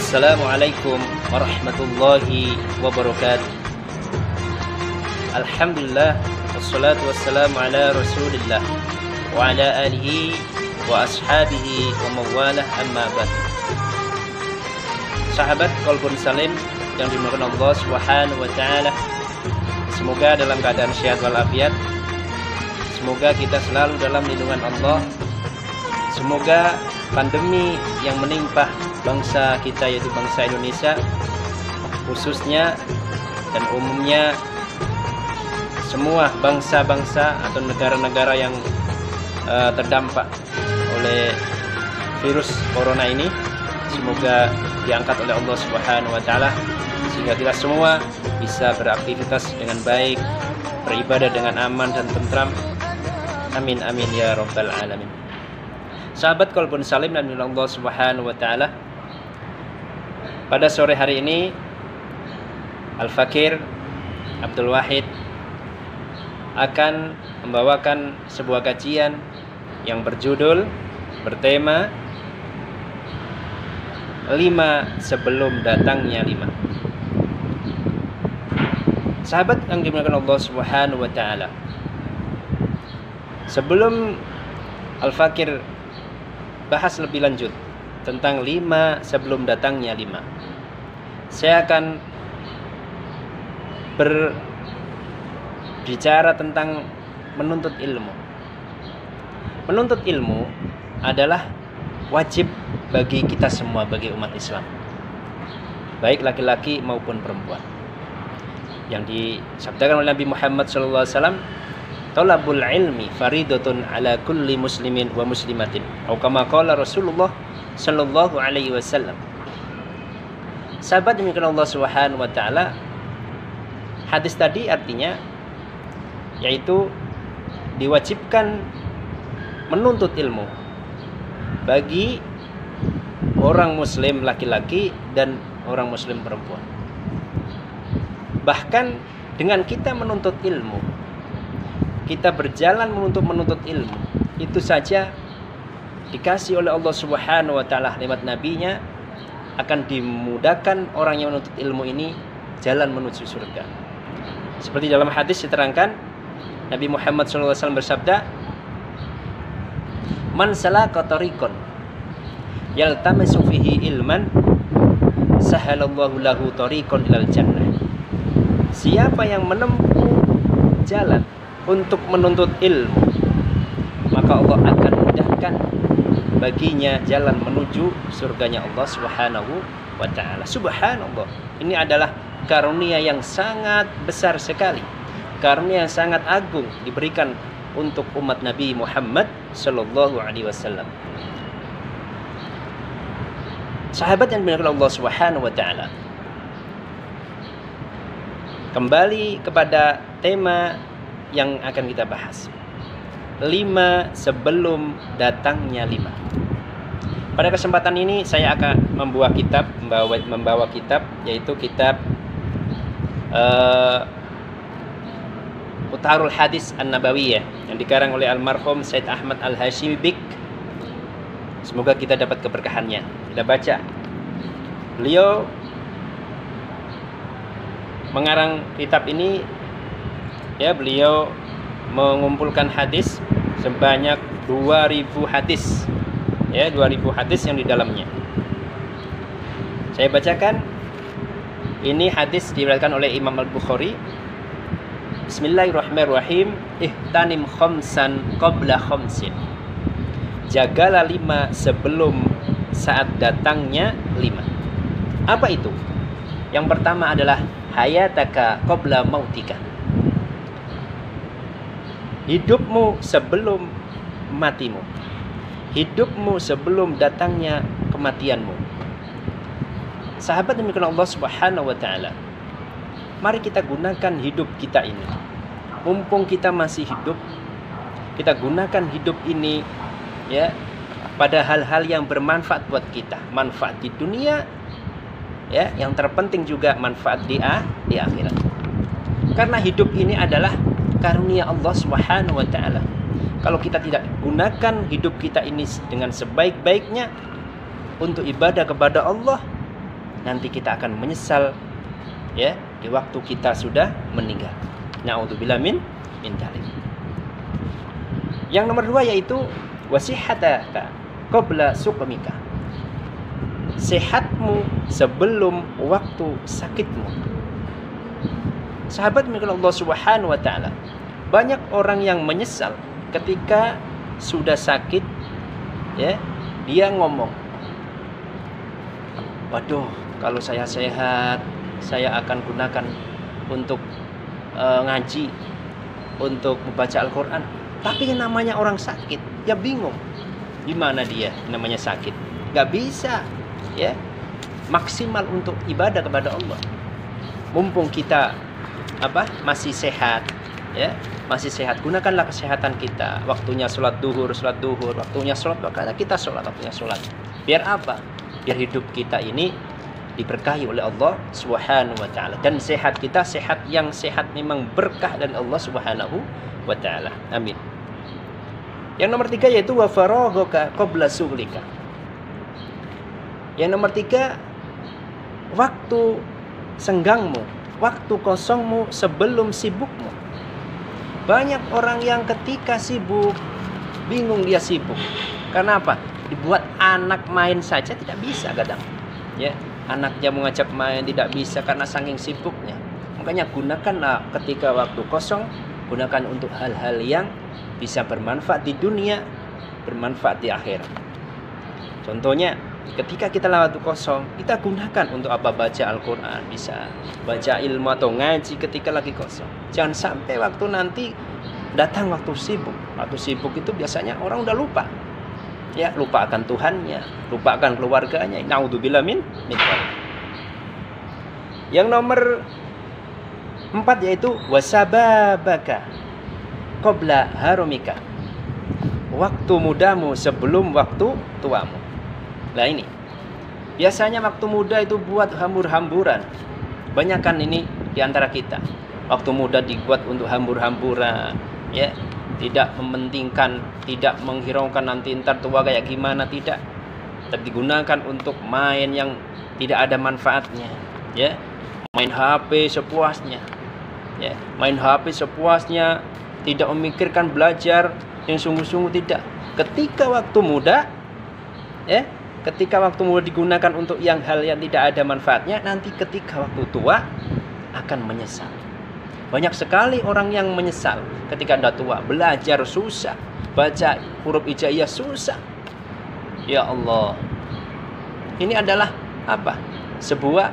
Assalamualaikum warahmatullahi wabarakatuh. Alhamdulillah, wassalatu wassalamu ala rasulillah wa ala alihi wa ashabihi wa mawalah, amma ba'd. Sahabat Qalbun Salim yang dimuliakan Allah Subhanahu wa taala, semoga dalam keadaan sehat walafiat. Semoga kita selalu dalam lindungan Allah. Semoga pandemi yang menimpa bangsa kita, yaitu bangsa Indonesia khususnya dan umumnya semua bangsa-bangsa atau negara-negara yang terdampak oleh virus corona ini, semoga diangkat oleh Allah Subhanahu wa taala sehingga kita semua bisa beraktivitas dengan baik, beribadah dengan aman dan tentram. Amin amin ya rabbal alamin. Sahabat Qalbun Salim dan Allah Subhanahu wa taala, pada sore hari ini Al-Fakir Abdul Wahid akan membawakan sebuah kajian yang bertema 5 sebelum datangnya 5. Sahabat yang dimuliakan Allah Subhanahu wa taala, sebelum Al-Fakir bahas lebih lanjut tentang 5 sebelum datangnya 5, saya akan berbicara tentang menuntut ilmu. Menuntut ilmu adalah wajib bagi kita semua, bagi umat Islam, baik laki-laki maupun perempuan. Yang disabdakan oleh Nabi Muhammad SAW, "Thalabul ilmi faridatun ala kulli muslimin wa muslimatin," atau kama qala Rasulullah sallallahu alaihi wasallam. Sahabat demikian Allah Subhanahu wa taala, hadis tadi artinya yaitu diwajibkan menuntut ilmu bagi orang muslim laki-laki dan orang muslim perempuan. Bahkan dengan kita menuntut ilmu, kita berjalan menuntut ilmu, itu saja dikasih oleh Allah Subhanahu wa taala lewat nabinya, akan dimudahkan orang yang menuntut ilmu ini jalan menuju surga. Seperti dalam hadis diterangkan, Nabi Muhammad SAW bersabda, "Man salaka tariqan yaltamisu fihi ilman, sahalallahu lahu tariqan ilal jannah." Siapa yang menempuh jalan untuk menuntut ilmu, maka Allah akan mudahkan baginya jalan menuju surganya Allah Subhanahu wa taala. Subhanallah, ini adalah karunia yang sangat besar sekali, karunia yang sangat agung diberikan untuk umat Nabi Muhammad sallallahu alaihi wasallam. Sahabat yang dimuliakan Allah Subhanahu wa taala, kembali kepada tema yang akan kita bahas, 5 sebelum datangnya 5. Pada kesempatan ini saya akan membawa kitab yaitu kitab Utharul Hadis An-Nabawiyah yang dikarang oleh almarhum Said Ahmad Al-Hashimi Bik. Semoga kita dapat keberkahannya. Kita baca. Beliau mengarang kitab ini, ya, beliau mengumpulkan hadis sebanyak 2000 hadis, ya, 2000 hadis yang di dalamnya. Saya bacakan. Ini hadis diriwayatkan oleh Imam Al-Bukhari. Bismillahirrahmanirrahim. Ihtanim khamsan qabla khamsin. Jagalah 5 sebelum saat datangnya 5. Apa itu? Yang pertama adalah hayataka qabla mautika. Hidupmu sebelum matimu. Hidupmu sebelum datangnya kematianmu. Sahabat demikian Allah Subhanahu wa taala, mari kita gunakan hidup kita ini. Mumpung kita masih hidup, kita gunakan hidup ini, ya, pada hal-hal yang bermanfaat buat kita, manfaat di dunia, ya, yang terpenting juga manfaat di akhirat. Karena hidup ini adalah karunia Allah Subhanahu wa taala. Kalau kita tidak gunakan hidup kita ini dengan sebaik-baiknya untuk ibadah kepada Allah, nanti kita akan menyesal ya di waktu kita sudah meninggal. Na'udzubillah min dzalik. Yang nomor 2 yaitu wasihataka qabla suqmika. Sehatmu sebelum waktu sakitmu. Sahabat milik Allah Subhanahu wa taala, banyak orang yang menyesal ketika sudah sakit ya, dia ngomong, waduh, kalau saya sehat, saya akan gunakan untuk ngaji, untuk membaca Al-Quran. Tapi yang namanya orang sakit, ya bingung. Gimana dia namanya sakit? Gak bisa ya maksimal untuk ibadah kepada Allah. Mumpung kita masih sehat ya, masih sehat, gunakanlah kesehatan kita. Waktunya sholat duhur, waktunya sholat, makanya kita sholat, waktunya sholat. Biar apa? Biar hidup kita ini diberkahi oleh Allah Subhanahu wa taala, dan sehat kita sehat yang sehat memang berkah dari Allah Subhanahu wa taala. Amin. Yang nomor 3 yaitu wa faraghaka qabla sughlika. Yang nomor 3, waktu senggangmu, waktu kosongmu sebelum sibukmu. Banyak orang yang ketika sibuk bingung dia sibuk. Karena apa? Dibuat anak main saja tidak bisa kadang. Ya, anaknya mengajak main tidak bisa karena saking sibuknya. Makanya gunakanlah ketika waktu kosong, gunakan untuk hal-hal yang bisa bermanfaat di dunia, bermanfaat di akhirat. Contohnya, ketika kita waktu kosong, kita gunakan untuk apa? Baca Al-Quran, bisa baca ilmu atau ngaji ketika lagi kosong. Jangan sampai waktu nanti datang waktu sibuk. Waktu sibuk itu biasanya orang udah lupa. Ya, lupa akan Tuhannya, lupa akan keluarganya. Na'udzubillah min dzalik. Yang nomor 4 yaitu wasababaka qabla harumika. Waktu mudamu sebelum waktu tuamu. Nah ini, biasanya waktu muda itu buat hambur-hamburan. Banyak kan ini diantara kita. Waktu muda dibuat untuk hambur-hamburan, ya, tidak mementingkan, tidak menghiraukan nanti ntar tua kayak gimana, tidak. Tapi digunakan untuk main yang tidak ada manfaatnya, ya. Main HP sepuasnya, ya. Main HP sepuasnya, tidak memikirkan belajar yang sungguh-sungguh, tidak. Ketika waktu muda, ya, ketika waktu muda digunakan untuk yang hal yang tidak ada manfaatnya, nanti ketika waktu tua akan menyesal. Banyak sekali orang yang menyesal ketika anda tua. Belajar susah, baca huruf hijaiyah susah. Ya Allah, ini adalah apa? Sebuah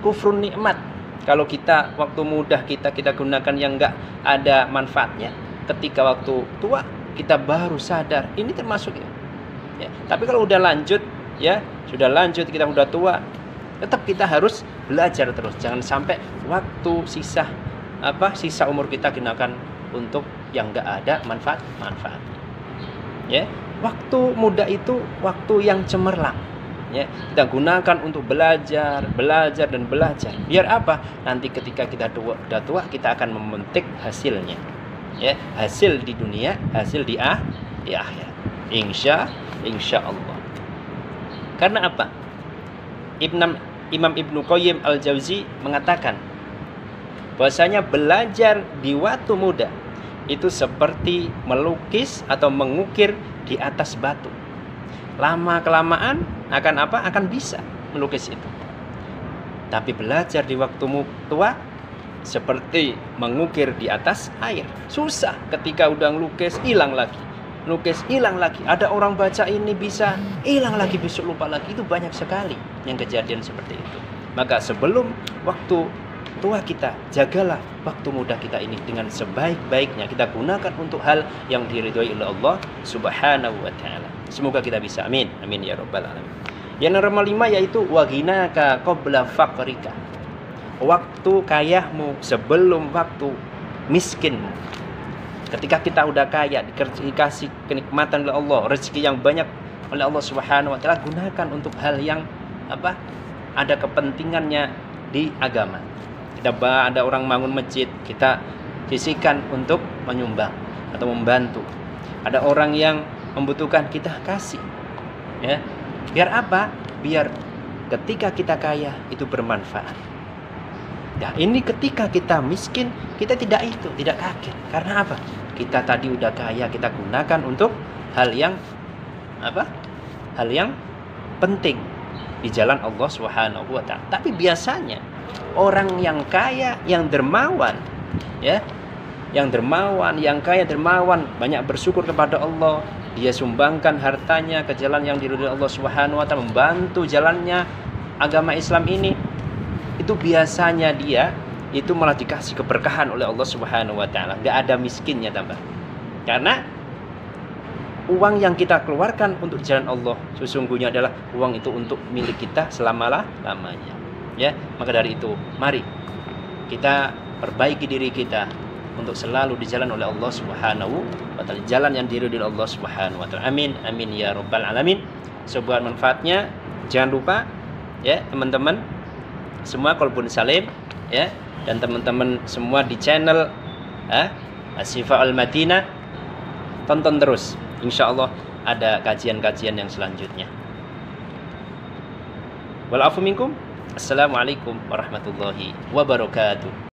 kufrun nikmat. Kalau kita waktu muda kita gunakan yang enggak ada manfaatnya, ketika waktu tua kita baru sadar ini termasuk ya. Ya. Tapi kalau udah lanjut, ya sudah lanjut, kita udah tua, tetap kita harus belajar terus. Jangan sampai waktu sisa umur kita gunakan untuk yang enggak ada manfaat. Ya, waktu muda itu waktu yang cemerlang. Ya, kita gunakan untuk belajar dan belajar. Biar apa? Nanti ketika kita udah tua, kita akan memetik hasilnya. Ya, hasil di dunia, hasil di akhirat. Insya Allah. Karena apa? Imam Ibnu Qayyim Al-Jauzi mengatakan bahwasanya belajar di waktu muda itu seperti melukis atau mengukir di atas batu. Lama kelamaan akan apa? Akan bisa melukis itu. Tapi belajar di waktu tua seperti mengukir di atas air. Susah, ketika udah ngelukis hilang lagi. Lukis hilang lagi. Ada orang baca ini bisa hilang lagi, besok lupa lagi. Itu banyak sekali yang kejadian seperti itu. Maka sebelum waktu tua kita, jagalah waktu muda kita ini dengan sebaik-baiknya. Kita gunakan untuk hal yang diridhoi oleh Allah Subhanahu wa taala. Semoga kita bisa. Amin. Amin ya rabbal alamin. Yang nomor 5 yaitu waghinaka qabla faqrika. Waktu kayahmu sebelum waktu miskinmu. Ketika kita udah kaya, dikasih kenikmatan oleh Allah, rezeki yang banyak oleh Allah Subhanahu wa taala, gunakan untuk hal yang apa? Ada kepentingannya di agama. Ada orang bangun masjid, kita sisihkan untuk menyumbang atau membantu. Ada orang yang membutuhkan, kita kasih. Ya. Biar apa? Biar ketika kita kaya itu bermanfaat. Ya, ini ketika kita miskin, kita tidak kaget. Karena apa? Kita tadi udah kaya, kita gunakan untuk hal yang apa? Hal yang penting di jalan Allah Subhanahu wa taala. Tapi biasanya orang yang kaya, yang dermawan, ya, yang dermawan, yang kaya dermawan, banyak bersyukur kepada Allah, dia sumbangkan hartanya ke jalan yang diridhoi Allah Subhanahu wa taala, membantu jalannya agama Islam ini. Itu biasanya dia itu malah dikasih keberkahan oleh Allah Subhanahu wa taala. Enggak ada miskinnya tambah. Karena uang yang kita keluarkan untuk jalan Allah sesungguhnya adalah uang itu untuk milik kita selama-lamanya. Ya, maka dari itu mari kita perbaiki diri kita untuk selalu di jalan oleh Allah Subhanahu wa taala, jalan yang diridhoi Allah Subhanahu wa taala. Amin amin ya rabbal alamin. Sebuah manfaatnya jangan lupa ya teman-teman semua Qalbun Salim ya, dan teman-teman semua di channel Asy-Syifa Al-Madinah, tonton terus. Insyaallah ada kajian-kajian yang selanjutnya. Wal afu minkum. Assalamualaikum warahmatullahi wabarakatuh.